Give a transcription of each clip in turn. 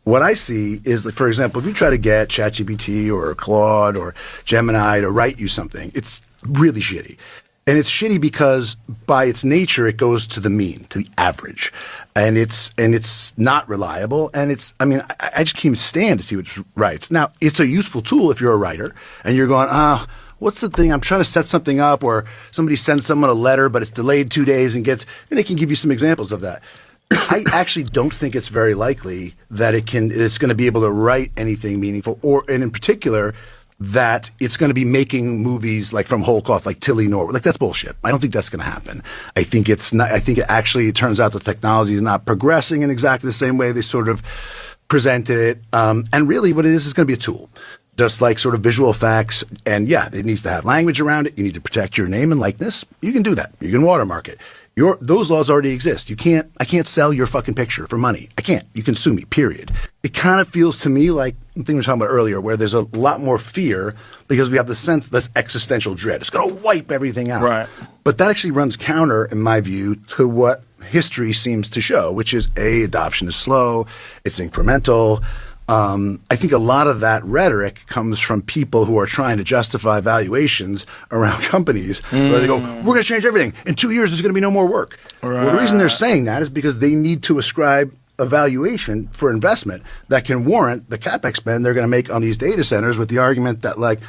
what I see is, like, for example, if you try to get ChatGPT or Claude or Gemini to write you something, it's really shitty. And it's shitty because by its nature, it goes to the mean, to the average. And it's not reliable. And I just can't even stand to see what it writes. Now, it's a useful tool if you're a writer and you're going, what's the thing? I'm trying to set something up, or somebody sends someone a letter, but it's delayed 2 days and it can give you some examples of that. I actually don't think it's very likely that it's going to be able to write anything meaningful, and in particular, that it's going to be making movies like from whole cloth, like Tilly Norwood. Like, that's bullshit. I don't think that's going to happen. I think it's not. I think it turns out the technology is not progressing in exactly the same way they sort of presented it. And really, what it is going to be a tool. Just like sort of visual effects, and yeah, it needs to have language around it. You need to protect your name and likeness. You can do that. You can watermark it. Those laws already exist. I can't sell your fucking picture for money. I can't. You can sue me, period. It kind of feels to me like the thing we were talking about earlier, where there's a lot more fear because we have this existential dread. It's going to wipe everything out. Right. But that actually runs counter, in my view, to what history seems to show, which is adoption is slow, it's incremental. I think a lot of that rhetoric comes from people who are trying to justify valuations around companies where they go, we're going to change everything. In 2 years, there's going to be no more work. Right. Well, the reason they're saying that is because they need to ascribe a valuation for investment that can warrant the CapEx spend they're going to make on these data centers, with the argument that, like,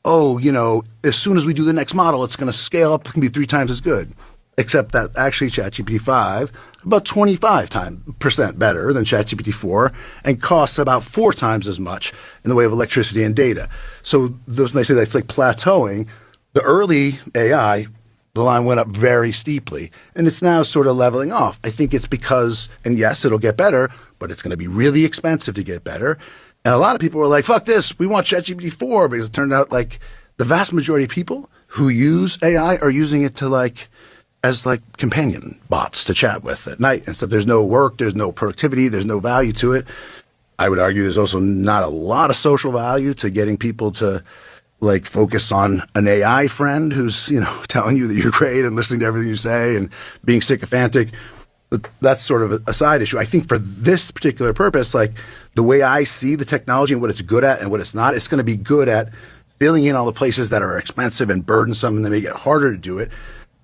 as soon as we do the next model, it's going to scale up and be 3 times as good. Except that actually ChatGPT 5 about 25% better than ChatGPT 4 and costs about 4 times as much in the way of electricity and data. So when they say that's like plateauing, the early AI, the line went up very steeply, and it's now sort of leveling off. I think it's because, and yes, it'll get better, but it's going to be really expensive to get better. And a lot of people were like, fuck this, we want ChatGPT 4, because it turned out like the vast majority of people who use AI are using it to as companion bots to chat with at night and stuff. There's no work, there's no productivity, there's no value to it. I would argue there's also not a lot of social value to getting people to focus on an AI friend who's, telling you that you're great and listening to everything you say and being sycophantic. But that's sort of a side issue. I think for this particular purpose, the way I see the technology and what it's good at and what it's not, it's going to be good at filling in all the places that are expensive and burdensome and they make it harder to do it.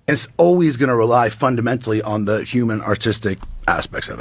And it's always going to rely fundamentally on the human artistic aspects of it.